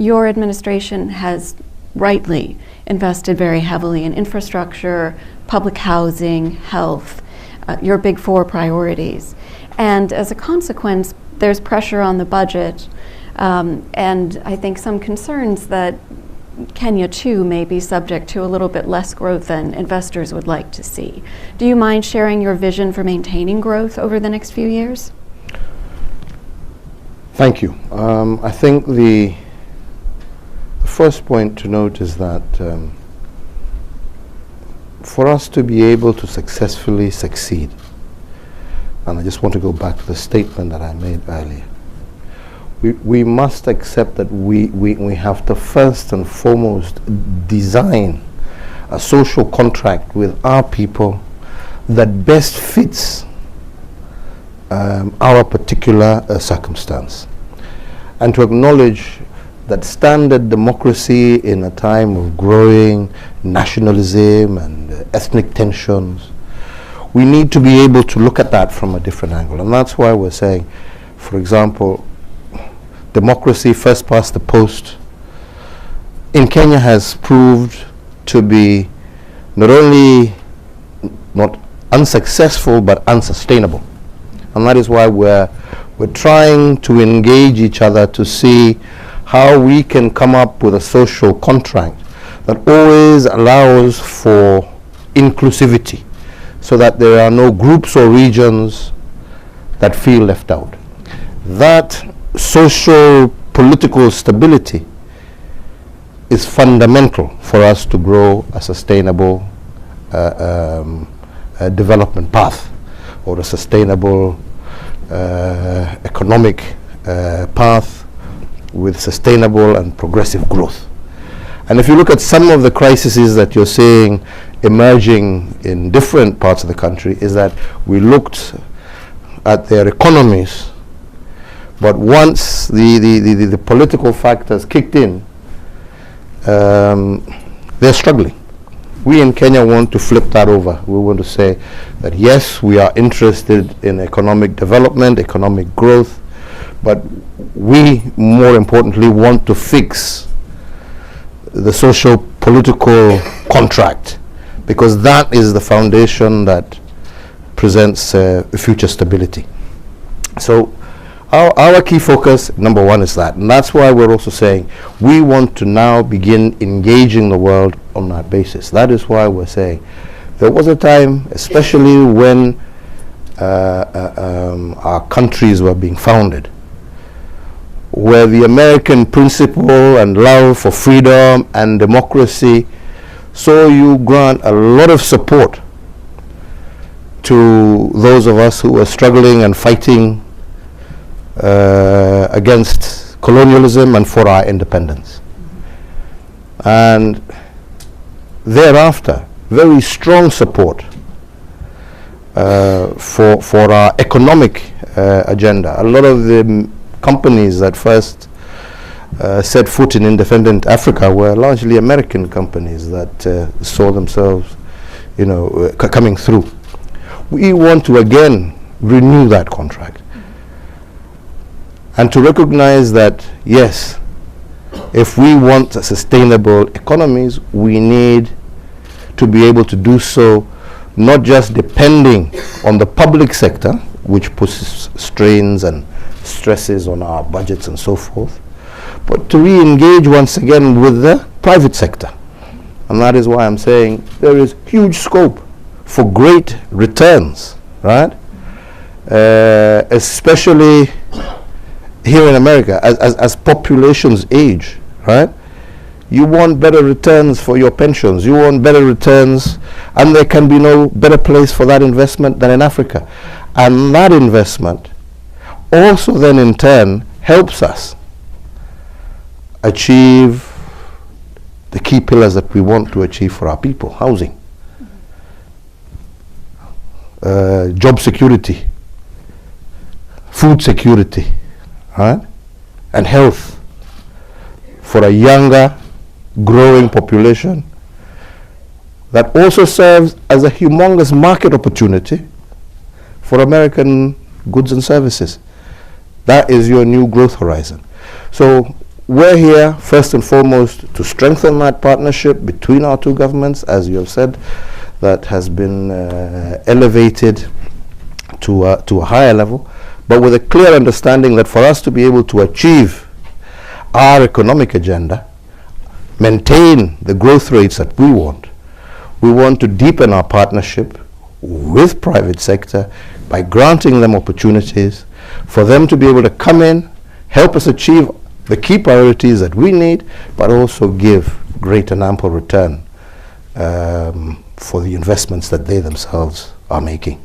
your administration has rightly invested very heavily in infrastructure, public housing, health, your big four priorities. And as a consequence, there's pressure on the budget, and I think some concerns that Kenya too may be subject to a little bit less growth than investors would like to see. Do you mind sharing your vision for maintaining growth over the next few years? Thank you. I think the first point to note is that for us to be able to successfully succeed, and I just want to go back to the statement that I made earlier, we must accept that we have to first and foremost design a social contract with our people that best fits our particular circumstance, and to acknowledge that standard democracy in a time of growing nationalism and ethnic tensions, we need to be able to look at that from a different angle. And that's why we're saying, for example, democracy first past the post in Kenya has proved to be not only not unsuccessful but unsustainable. And that is why we're trying to engage each other to see how we can come up with a social contract that always allows for inclusivity, so that there are no groups or regions that feel left out. That social political stability is fundamental for us to grow a sustainable development path, or a sustainable economic path with sustainable and progressive growth. And if you look at some of the crises that you're seeing emerging in different parts of the country, is that we looked at their economies, but once the political factors kicked in, they're struggling. We in Kenya want to flip that over. We want to say that yes, we are interested in economic development, economic growth, but we, more importantly, want to fix the social political contract, because that is the foundation that presents future stability. So our key focus, number one, is that. And that's why we're also saying we want to now begin engaging the world on that basis. That is why we're saying there was a time, especially when our countries were being founded, where the American principle and love for freedom and democracy saw you grant a lot of support to those of us who were struggling and fighting against colonialism and for our independence. And thereafter, very strong support for our economic agenda. A lot of the companies that first set foot in independent Africa were largely American companies that saw themselves, coming through. We want to again renew that contract, and to recognize that yes, if we want sustainable economies, we need to be able to do so, not just depending on the public sector, which puts strains and stresses on our budgets and so forth, but to re-engage once again with the private sector. And that is why I'm saying there is huge scope for great returns, right? Especially here in America, as populations age, right? You want better returns for your pensions. You want better returns, and there can be no better place for that investment than in Africa. And that investment also then in turn helps us achieve the key pillars that we want to achieve for our people: housing, job security, food security, right? And health for a younger, growing population that also serves as a humongous market opportunity for American goods and services. That is your new growth horizon. So we're here, first and foremost, to strengthen that partnership between our two governments, as you have said, that has been elevated to a higher level, but with a clear understanding that for us to be able to achieve our economic agenda, maintain the growth rates that we want to deepen our partnership with private sector by granting them opportunities for them to be able to come in, help us achieve the key priorities that we need, but also give great and ample return for the investments that they themselves are making.